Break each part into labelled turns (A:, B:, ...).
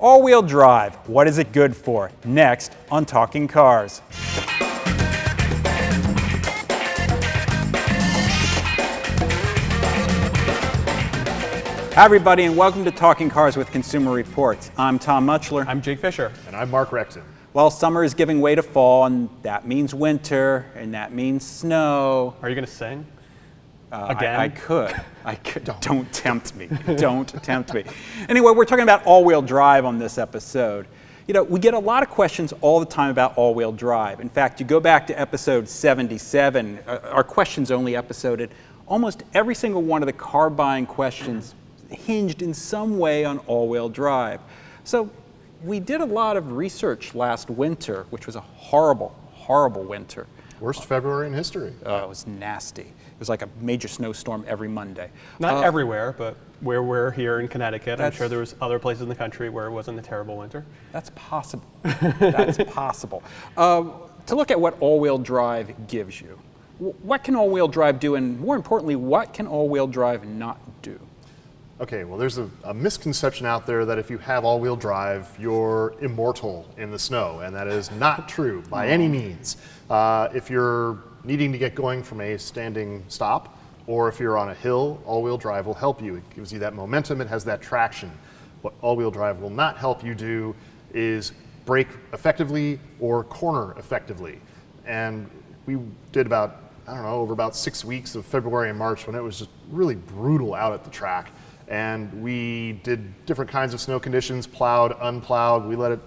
A: All-wheel drive, what is it good for? Next on Talking Cars. Hi everybody, and welcome to Talking Cars with Consumer Reports. I'm Tom Mutchler.
B: I'm Jake Fisher.
C: And I'm Mark Rexon.
A: Well, summer is giving way to fall, and that means winter, and that means snow.
B: Are you going to sing? Again?
A: I could. Don't tempt me. Don't tempt me. Anyway, we're talking about all-wheel drive on this episode. You know, we get a lot of questions all the time about all-wheel drive. In fact, you go back to episode 77, our questions-only episode, and almost every single one of the car buying questions hinged in some way on all-wheel drive. So we did a lot of research last winter, which was a horrible, horrible winter.
C: Worst February in history.
A: It was nasty. It was like a major snowstorm every Monday.
B: Not everywhere, but where we're here in Connecticut, I'm sure there was other places in the country where it wasn't a terrible winter.
A: That's possible. That's possible. To look at what all-wheel drive gives you, what can all-wheel drive do, and more importantly, what can all-wheel drive not do?
C: Okay, well there's a misconception out there that if you have all-wheel drive, you're immortal in the snow, and that is not true by any means. If you're needing to get going from a standing stop, or if you're on a hill, all-wheel drive will help you. It gives you that momentum, it has that traction. What all-wheel drive will not help you do is brake effectively or corner effectively. And we did over about 6 weeks of February and March when it was just really brutal out at the track. And we did different kinds of snow conditions, plowed, unplowed. We let it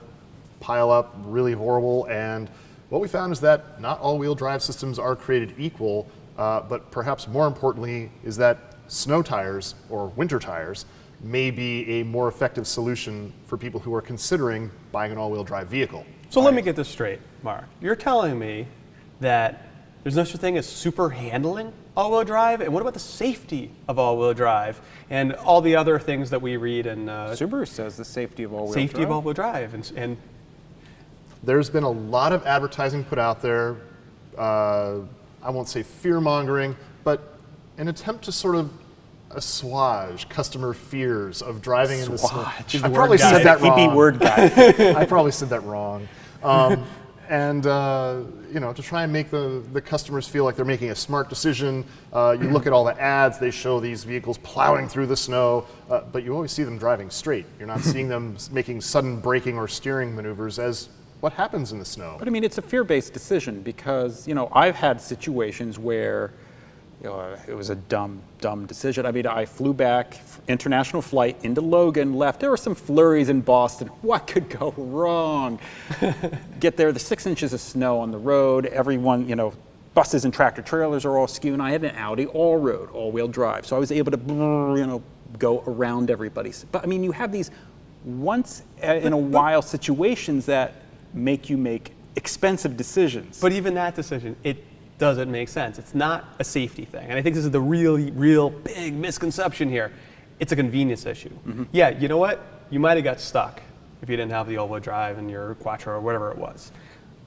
C: pile up, really horrible. And what we found is that not all wheel drive systems are created equal, but perhaps more importantly is that snow tires or winter tires may be a more effective solution for people who are considering buying an all-wheel drive vehicle.
B: So let me get this straight, Mark. You're telling me that there's no such thing as super handling all-wheel drive? And what about the safety of all-wheel drive and all the other things that we read in
A: Subaru says the safety of all-wheel drive.
B: Safety of all-wheel drive. And
C: there's been a lot of advertising put out there, I won't say fear-mongering, but an attempt to sort of assuage customer fears of driving in the snow. I probably said that wrong.
A: Hippie word guy.
C: I probably said that wrong. And to try and make the customers feel like they're making a smart decision. You look at all the ads, they show these vehicles plowing through the snow, but you always see them driving straight. You're not seeing them making sudden braking or steering maneuvers as what happens in the snow.
A: But I mean, it's a fear-based decision because, I've had situations where it was a dumb decision. I mean, I flew back, international flight into Logan, left. There were some flurries in Boston. What could go wrong? Get there, the 6 inches of snow on the road. Everyone, buses and tractor trailers are all skewed. And I had an Audi all-road, all-wheel drive. So I was able to, go around everybody. But I mean, you have these once in a while situations that make you make expensive decisions.
B: But even that decision, it doesn't make sense. It's not a safety thing. And I think this is the real big misconception here. It's a convenience issue. Mm-hmm. Yeah, you know what? You might have got stuck if you didn't have the all-wheel drive in your Quattro or whatever it was.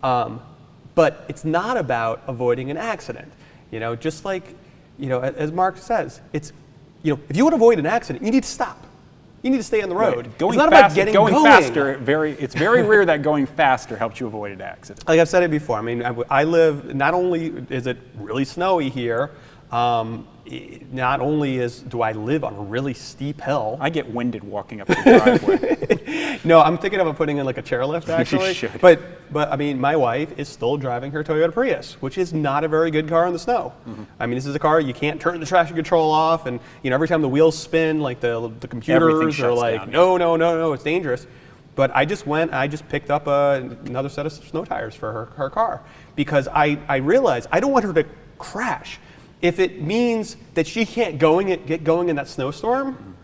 B: But it's not about avoiding an accident. Just like, as Mark says, it's, if you want to avoid an accident, you need to stop. You need to stay on the road.
A: Right. Going
B: it's not
A: fast,
B: about
A: going faster. It's very rare that going faster helps you avoid an accident.
B: Like I've said it before. I mean, I live. Not only is it really snowy here, not only do I live on a really steep hill.
A: I get winded walking up the driveway.
B: No, I'm thinking about putting in like a chairlift actually.
A: You should.
B: But I mean, my wife is still driving her Toyota Prius, which is not a very good car in the snow. Mm-hmm. I mean, this is a car you can't turn the traction control off, and every time the wheels spin, like the computers are like, down, no, it's dangerous. But I just picked up another set of snow tires for her car because I realized I don't want her to crash. If it means that she can't get going in that snowstorm,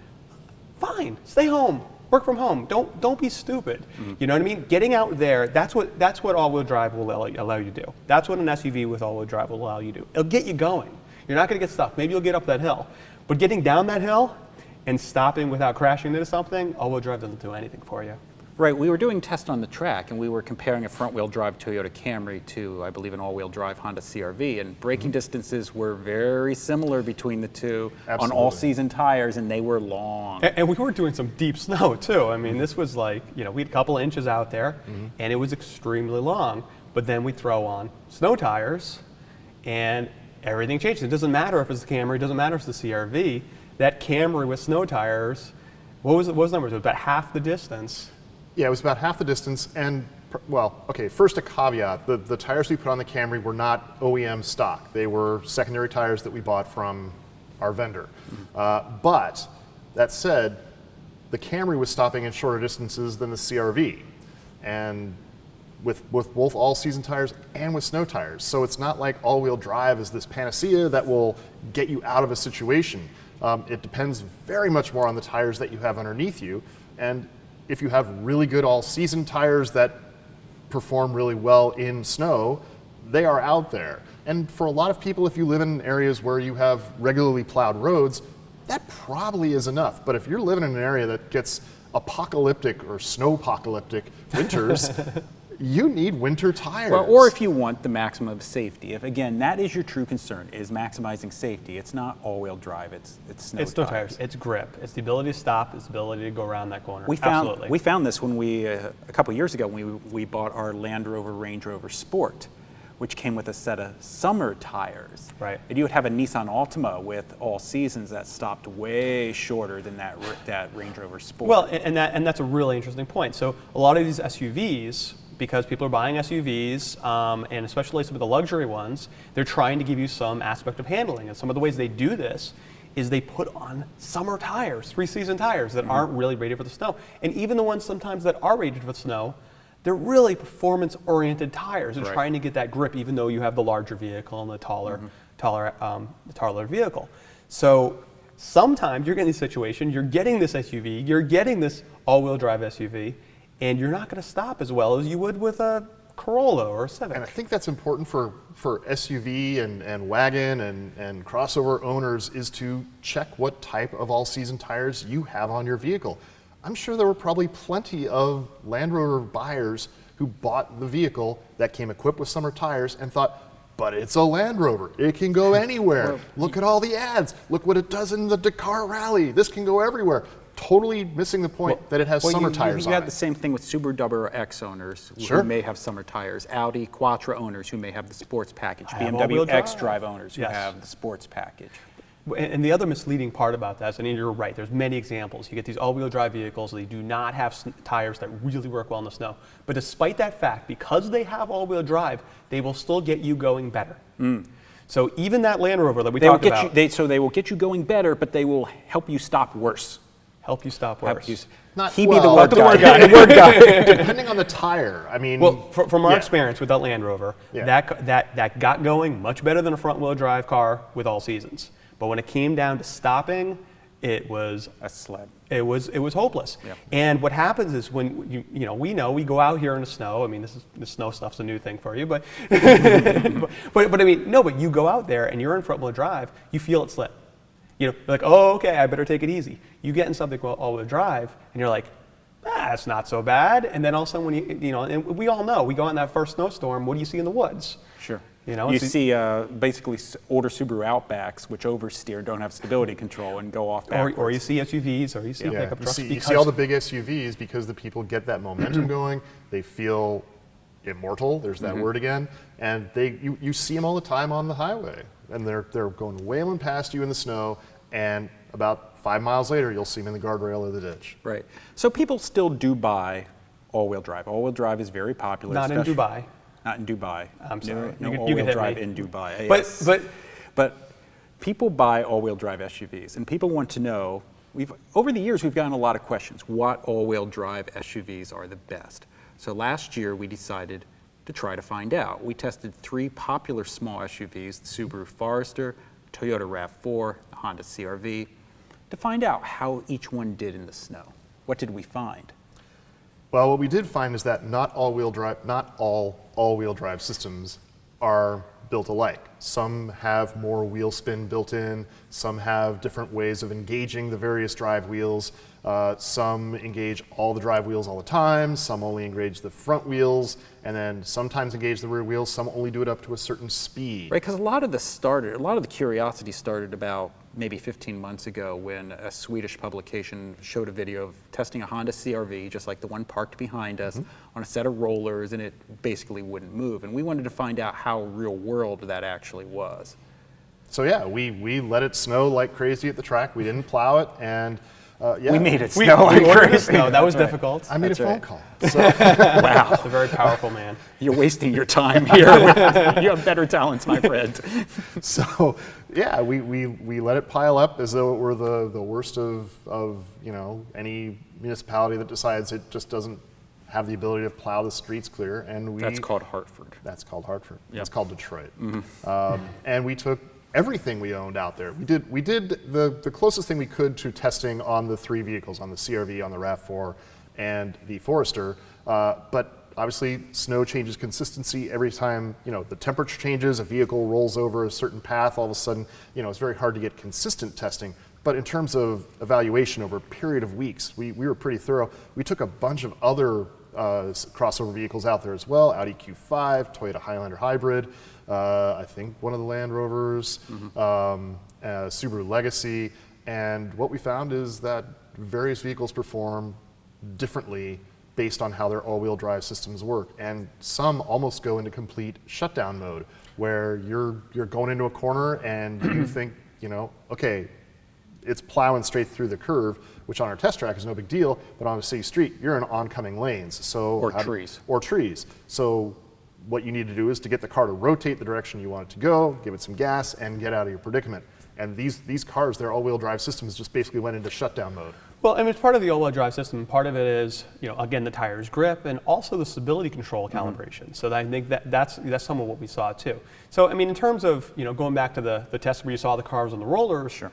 B: fine, stay home. Work from home. Don't be stupid. Mm-hmm. You know what I mean? Getting out there, that's what all-wheel drive will allow you to do. That's what an SUV with all-wheel drive will allow you to do. It'll get you going. You're not going to get stuck. Maybe you'll get up that hill. But getting down that hill and stopping without crashing into something, all-wheel drive doesn't do anything for you.
A: Right, we were doing tests on the track, and we were comparing a front-wheel drive Toyota Camry to, I believe, an all-wheel drive Honda CR-V, and braking distances were very similar between the two on all-season tires, and they were long.
B: And we were doing some deep snow too. I mean, this was like, we had a couple of inches out there, and it was extremely long. But then we throw on snow tires, and everything changes. It doesn't matter if it's the Camry, it doesn't matter if it's the CR-V. That Camry with snow tires, what was the number? It was about half the distance.
C: Yeah, it was about half the distance, and well, okay, first a caveat. The tires we put on the Camry were not OEM stock. They were secondary tires that we bought from our vendor. But that said, the Camry was stopping at shorter distances than the CR-V, and with both all-season tires and with snow tires. So it's not like all-wheel drive is this panacea that will get you out of a situation. It depends very much more on the tires that you have underneath you, and if you have really good all-season tires that perform really well in snow, they are out there. And for a lot of people, if you live in areas where you have regularly plowed roads, that probably is enough. But if you're living in an area that gets apocalyptic or snow-apocalyptic winters, you need winter tires.
A: Well, or if you want the maximum of safety. If, again, that is your true concern, is maximizing safety. It's not all-wheel drive, it's snow tires.
B: It's grip. It's the ability to stop, it's the ability to go around that corner.
A: We found this when we, a couple years ago, when we bought our Land Rover Range Rover Sport, which came with a set of summer tires.
B: Right.
A: And you would have a Nissan Altima with all seasons that stopped way shorter than that Range Rover Sport.
B: Well, and that's a really interesting point. So a lot of these SUVs, because people are buying SUVs, and especially some of the luxury ones, they're trying to give you some aspect of handling. And some of the ways they do this is they put on summer tires, 3-season tires that aren't really rated for the snow. And even the ones sometimes that are rated for the snow, they're really performance-oriented tires. They're trying to get that grip, even though you have the larger vehicle and the taller vehicle. So sometimes you're getting these situations, you're getting this SUV, you're getting this all-wheel drive SUV, and you're not going to stop as well as you would with a Corolla or a Civic.
C: And I think that's important for SUV and wagon and crossover owners, is to check what type of all-season tires you have on your vehicle. I'm sure there were probably plenty of Land Rover buyers who bought the vehicle that came equipped with summer tires and thought, but it's a Land Rover, it can go anywhere. Look at all the ads. Look what it does in the Dakar Rally. This can go everywhere. Totally missing the point that it has summer tires on
A: You
C: it.
A: have the same thing with Subaru WRX owners who may have summer tires, Audi Quattro owners who may have the sports package, BMW X-Drive owners who have the sports package.
B: And the other misleading part about that is, and you're right, there's many examples. You get these all-wheel drive vehicles, they do not have tires that really work well in the snow. But despite that fact, because they have all-wheel drive, they will still get you going better. So even that Land Rover that we talked about.
A: So they will get you going better, but they will help you stop worse.
B: Help you stop worse.
A: He be the word guy.
C: Depending on the tire, I mean.
B: Well, from our experience with that Land Rover, that got going much better than a front-wheel drive car with all seasons. But when it came down to stopping, it was
A: a sled.
B: It was hopeless. Yep. And what happens is when we go out here in the snow. I mean, the snow stuff's a new thing for you, but but I mean, no. But you go out there and you're in front-wheel drive, you feel it slip. You're like, oh, okay, I better take it easy. You get in something called all-wheel drive, and you're like, that's not so bad. And then all of a sudden, when and we all know, we go out in that first snowstorm. What do you see in the woods?
A: Sure.
B: You
A: see basically older Subaru Outbacks, which oversteer, don't have stability control, and go off backwards.
B: Or you see SUVs, or you see pickup trucks.
C: You see all the big SUVs because the people get that momentum going. They feel immortal. There's that word again, and you see them all the time on the highway, and they're going wailing past you in the snow, and about 5 miles later, you'll see them in the guardrail or the ditch.
A: Right. So people still do buy all-wheel drive. All-wheel drive is very popular.
B: Not in Dubai.
A: Not in Dubai.
B: I'm sorry.
A: No
B: you
A: all-wheel
B: can
A: drive
B: me.
A: in Dubai.
B: But
A: people buy all-wheel drive SUVs, and people want to know. Over the years, we've gotten a lot of questions. What all-wheel drive SUVs are the best? So last year, we decided to try to find out. We tested 3 popular small SUVs: the Subaru Forester, Toyota RAV4, the Honda CR-V, to find out how each one did in the snow. What did we find?
C: Well, what we did find is that not all all-wheel drive systems are built alike. Some have more wheel spin built in, some have different ways of engaging the various drive wheels. Some engage all the drive wheels all the time, some only engage the front wheels, and then sometimes engage the rear wheels, some only do it up to a certain speed.
A: Right, because a lot of the curiosity started about maybe 15 months ago when a Swedish publication showed a video of testing a Honda CR-V, just like the one parked behind us, on a set of rollers, and it basically wouldn't move. And we wanted to find out how real world that actually was.
C: So yeah, we let it snow like crazy at the track. We didn't plow it, and yeah.
A: We made it snow like crazy.
B: No, that was difficult.
C: I made a phone
A: right.
C: call. So.
A: Wow.
B: That's a very powerful man.
A: You're wasting your time here. You have better talents, my friend.
C: So yeah, we let it pile up as though it were the worst of any municipality that decides it just doesn't have the ability to plow the streets clear. And
A: That's called Hartford.
C: That's called Hartford.
A: Yep.
C: It's called Detroit. And we took everything we owned out there. We did the closest thing we could to testing on the 3 vehicles, on the CR-V, on the RAV4, and the Forester. But obviously, snow changes consistency every time the temperature changes. A vehicle rolls over a certain path. All of a sudden, it's very hard to get consistent testing. But in terms of evaluation over a period of weeks, we were pretty thorough. We took a bunch of other crossover vehicles out there as well: Audi Q5, Toyota Highlander Hybrid. I think one of the Land Rovers, Subaru Legacy, and what we found is that various vehicles perform differently based on how their all-wheel drive systems work, and some almost go into complete shutdown mode, where you're going into a corner and you think, okay, it's plowing straight through the curve, which on our test track is no big deal, but on a city street, you're in oncoming lanes.
A: Or trees.
C: So what you need to do is to get the car to rotate the direction you want it to go, give it some gas, and get out of your predicament. And these cars, their all-wheel drive systems just basically went into shutdown mode.
B: Well, I mean, it's part of the all-wheel drive system. Part of it is, again, the tire's grip, and also the stability control calibration. So I think that's some of what we saw too. So I mean, in terms of going back to the test where you saw the cars on the rollers,
A: Sure.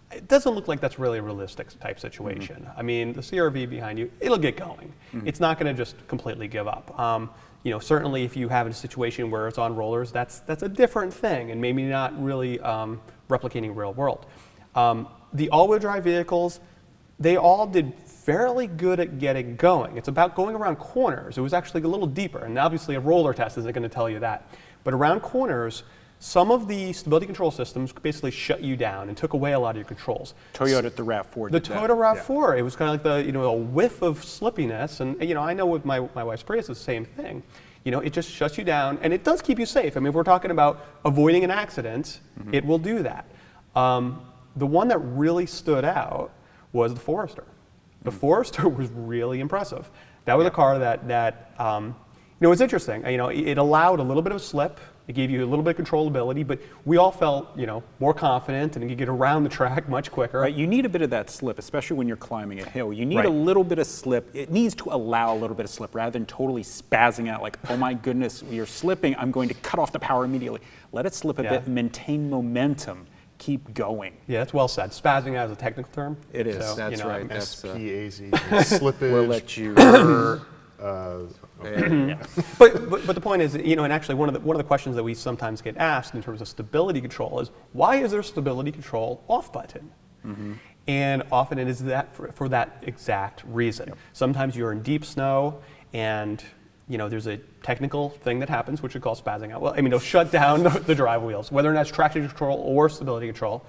B: It doesn't look like that's really a realistic type situation. I mean, the CR-V behind you, it'll get going. It's not going to just completely give up. Certainly if you have a situation where it's on rollers, that's a different thing, and maybe not really replicating real world. The all-wheel drive vehicles, they all did fairly good at getting going. It's about going around corners. It was actually a little deeper, and obviously a roller test isn't going to tell you that. But around corners, some of the stability control systems basically shut you down and took away a lot of your controls.
A: Toyota, the RAV4
B: The
A: did that.
B: Toyota RAV4, it was kind of like a whiff of slippiness, and I know with my wife's Prius, it's the same thing. It just shuts you down, and it does keep you safe. I mean, if we're talking about avoiding an accident, it will do that. The one that really stood out was the Forester. The Forester was really impressive. That was a car that it's interesting. It allowed a little bit of slip. It gave you a little bit of controllability, but we all felt, more confident, and you could get around the track much quicker.
A: Right, you need a bit of that slip, especially when you're climbing a hill. You need
B: Right.
A: a little bit of slip. It needs to allow a little bit of slip rather than totally spazzing out like, oh my goodness, you're slipping, I'm going to cut off the power immediately. Let it slip a
B: Yeah.
A: bit, maintain momentum, keep going.
B: Yeah, that's well said. Spazzing out is a technical term.
A: It is,
B: So,
A: that's right. That's,
C: SPAZ, slippage.
A: we'll let you...
B: Yeah. But the point is, and actually one of the questions that we sometimes get asked in terms of stability control is, why is there stability control off button? And often it is that for that exact reason. Sometimes you're in deep snow and there's a technical thing that happens, which we call spazzing out. Well, I mean, it'll shut down the drive wheels, whether or not it's traction control or stability control.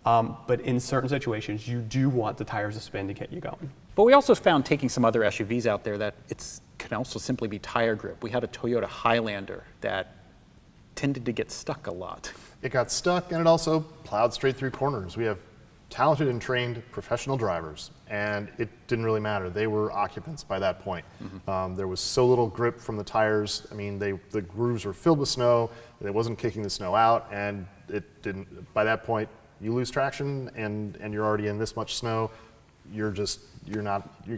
B: But in certain situations, you do want the tires to spin to get you going.
A: But we also found, taking some other SUVs out there, that it can also simply be tire grip. We had a Toyota Highlander that tended to get stuck a lot.
C: It got stuck, and it also plowed straight through corners. We have talented and trained professional drivers, and it didn't really matter. They were occupants by that point. There was so little grip from the tires. I mean, the grooves were filled with snow. It wasn't kicking the snow out, and it didn't. By that point, you lose traction, and you're already in this much snow. You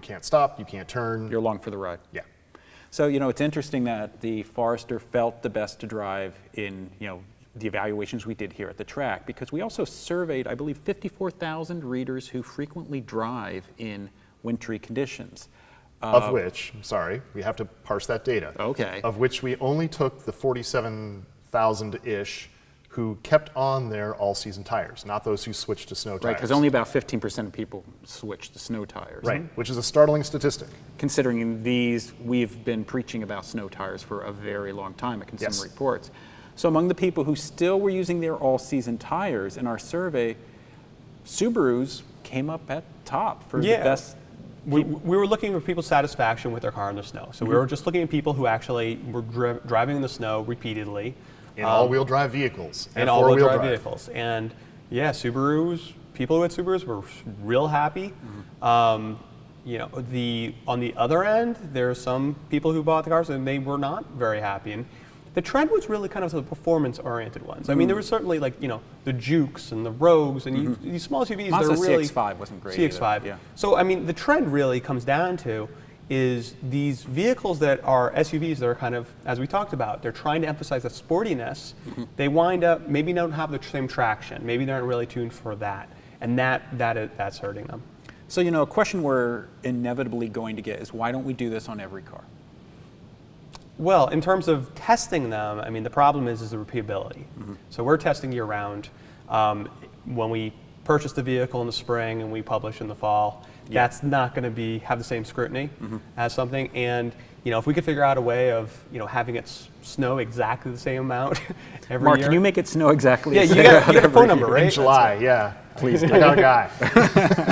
C: can't stop, you can't turn.
A: You're along for the ride.
C: Yeah.
A: So, it's interesting that the Forester felt the best to drive in, the evaluations we did here at the track, because we also surveyed, I believe, 54,000 readers who frequently drive in wintry conditions.
C: Of which, sorry, we have to parse that data.
A: Okay.
C: Of which we only took the 100,000-ish who kept on their all-season tires, not those who switched to snow tires.
A: Right, because only about 15% of people switch to snow tires.
C: Right, which is a startling statistic.
A: Considering we've been preaching about snow tires for a very long time at Consumer
C: Yes.
A: Reports. So among the people who still were using their all-season tires in our survey, Subarus came up at top for the best.
B: We were looking for people's satisfaction with their car in the snow. So we were just looking at people who actually were driving in the snow repeatedly.
C: In all-wheel drive vehicles
B: And all-wheel drive vehicles. And yeah, people who had Subarus were real happy. You know, on the other end, there are some people who bought the cars and they were not very happy. And the trend was really kind of the performance-oriented ones. I mean, there was certainly like, you know, the Jukes and the Rogues and these small SUVs.
A: Mazda
B: They're really
A: CX-5 wasn't great
B: CX-5.
A: either. Yeah.
B: So I mean, the trend really comes down to is these vehicles that are SUVs that are kind of, as we talked about, they're trying to emphasize the sportiness. They wind up maybe don't have the same traction. Maybe they aren't really tuned for that, and that's hurting them.
A: So, you know, a question we're inevitably going to get is, why don't we do this on every car?
B: Well, in terms of testing them, I mean, the problem is the repeatability. So we're testing year round. When we purchase the vehicle in the spring and we publish in the fall, that's not going to have the same scrutiny as something. And you know, if we could figure out a way of having it snow exactly the same amount every
A: Mark,
B: year.
A: can you make it snow exactly?
B: Yeah,
A: the
B: you
A: same
B: got a phone number, right?
C: In July, yeah.
A: Please.
C: I got a guy.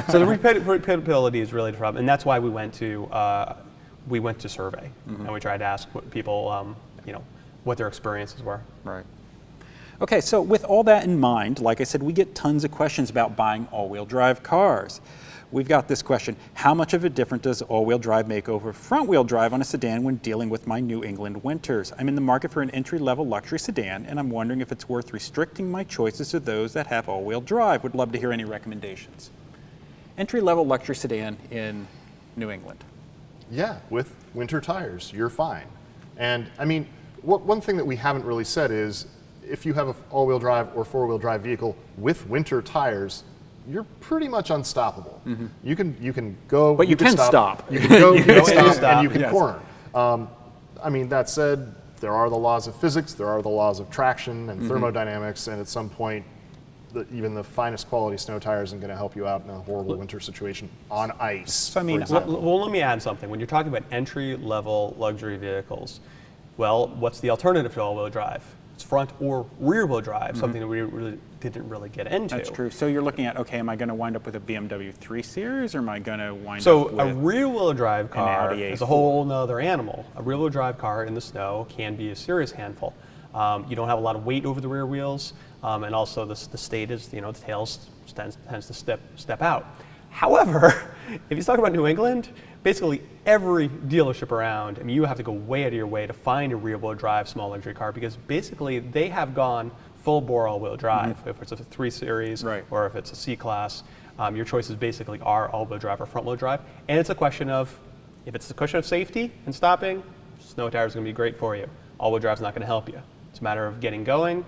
B: So the repeatability is really the problem, and that's why we went to survey and we tried to ask what people, what their experiences were.
A: Right. Okay, so with all that in mind, like I said, we get tons of questions about buying all-wheel drive cars. We've got this question: how much of a difference does all-wheel drive make over front-wheel drive on a sedan when dealing with my New England winters? I'm in the market for an entry-level luxury sedan, and I'm wondering if it's worth restricting my choices to those that have all-wheel drive. Would love to hear any recommendations. Entry-level luxury sedan in New England.
C: Yeah, with winter tires, you're fine. And I mean, one thing that we haven't really said is, if you have an all-wheel drive or four-wheel drive vehicle with winter tires, you're pretty much unstoppable. You can go,
A: but you can stop.
C: You can go, you can stop,
B: stop,
C: and you can
A: yes.
C: corner. I mean, that said, there are the laws of physics, there are the laws of traction and thermodynamics, and at some point, even the finest quality snow tire isn't going to help you out in a horrible winter situation on ice.
B: So I mean,
C: for example.
B: well, let me add something. When you're talking about entry-level luxury vehicles, well, what's the alternative to all-wheel drive? It's front or rear-wheel drive, something that we really didn't really get into.
A: That's true. So you're looking at, okay, am I going to wind up with a BMW 3 Series, or am I going to wind
B: So
A: up with
B: a rear-wheel drive car
A: Audi
B: is a
A: A4?
B: whole nother animal. A rear-wheel drive car in the snow can be a serious handful. You don't have a lot of weight over the rear wheels, and also the state is, the tail tends to step out. However, if you talk about New England, basically every dealership around, I mean, you have to go way out of your way to find a rear-wheel drive small luxury car, because basically they have gone full-bore all-wheel drive. If it's a 3 Series or if it's a C-Class, your choices basically are all-wheel drive or front-wheel drive. And it's a question of, if it's a question of safety and stopping, snow tires are going to be great for you. All-wheel drive's not going to help you. It's a matter of getting going.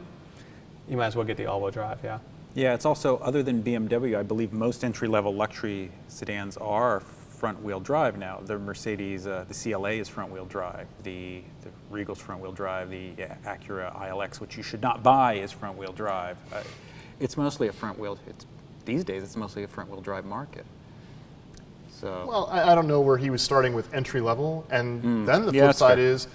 B: You might as well get the all-wheel drive, yeah.
A: Yeah, it's also, other than BMW, I believe most entry-level luxury sedans are front-wheel drive now. The Mercedes, the CLA is front-wheel drive. The Regal's front-wheel drive. The Acura ILX, which you should not buy, is front-wheel drive. It's mostly a front-wheel. These days, it's mostly a front-wheel drive market. So.
C: Well, I don't know where he was starting with entry level, and then the flip side is,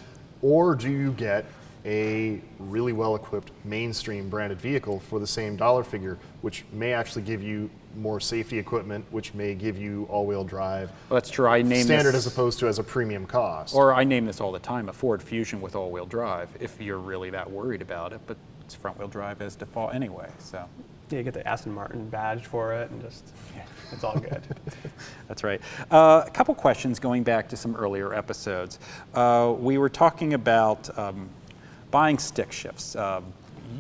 C: or do you get a really well-equipped mainstream branded vehicle for the same dollar figure, which may actually give you more safety equipment, which may give you all-wheel drive.
A: Well, that's true. I name
C: standard
A: this,
C: as opposed to as a premium cost.
A: Or I name this all the time, a Ford Fusion with all-wheel drive, if you're really that worried about it. But it's front-wheel drive as default anyway. So.
B: Yeah, you get the Aston Martin badge for it, and just it's all good.
A: That's right. A couple questions going back to some earlier episodes. We were talking about buying stick shifts.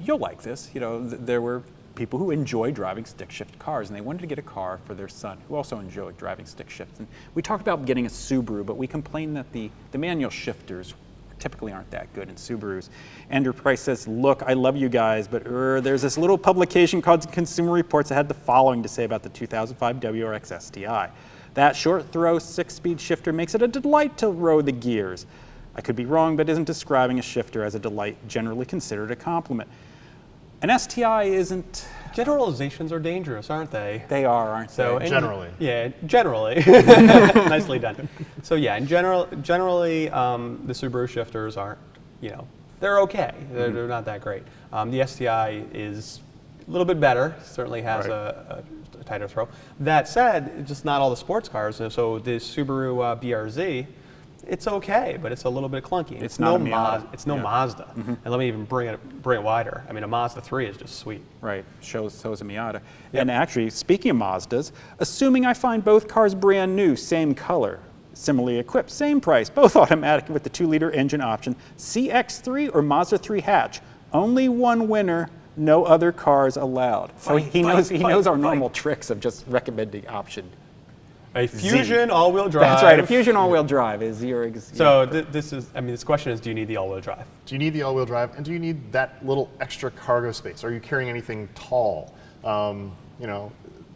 A: You'll like this. There were people who enjoy driving stick shift cars, and they wanted to get a car for their son who also enjoyed driving stick shifts. And we talked about getting a Subaru, but we complained that the manual shifters typically aren't that good in Subarus. Andrew Price says, look, I love you guys, but there's this little publication called Consumer Reports that had the following to say about the 2005 WRX STI. That short throw 6-speed shifter makes it a delight to row the gears. I could be wrong, but isn't describing a shifter as a delight generally considered a compliment. An STI isn't.
B: Generalizations are dangerous, aren't they?
A: They are, aren't
B: So
A: they?
C: Generally.
B: Yeah, generally. Nicely done. So yeah, generally, the Subaru shifters aren't, they're okay. They're not that great. The STI is a little bit better. Certainly has a tighter throw. That said, just not all the sports cars. So the Subaru BRZ, it's okay, but it's a little bit clunky.
A: It's not a Miata.
B: It's no Mazda. And let me even bring it wider. I mean, a Mazda 3 is just sweet.
A: Right, so is a Miata. And actually, speaking of Mazdas, assuming I find both cars brand new, same color, similarly equipped, same price, both automatic with the 2-liter engine option, CX-3 or Mazda 3 hatch, only one winner, no other cars allowed. So he knows our normal tricks of just recommending option.
B: A Fusion all-wheel drive.
A: That's right, a Fusion all-wheel drive is your...
B: So this question is, do you need the all-wheel drive?
C: Do you need the all-wheel drive, and do you need that little extra cargo space? Are you carrying anything tall?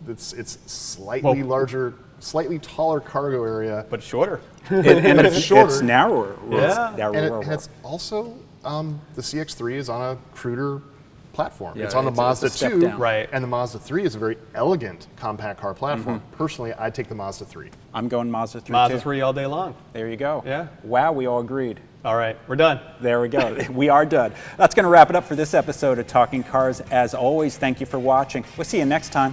C: It's slightly larger, slightly taller cargo area,
B: But shorter.
A: and
C: it's shorter.
A: It's narrower.
B: Yeah.
C: and it's also the CX-3 is on a cruder platform.
A: Yeah,
C: it's on the
A: it's a
C: Mazda
A: step
C: 2,
A: down.
B: Right.
C: and the Mazda 3 is a very elegant compact car platform. Personally, I'd take the Mazda 3.
A: I'm going Mazda 3
B: Mazda
A: too.
B: 3 all day long.
A: There you go.
B: Yeah.
A: Wow, we all agreed.
B: All right, we're done.
A: There we go. We are done. That's going to wrap it up for this episode of Talking Cars. As always, thank you for watching. We'll see you next time.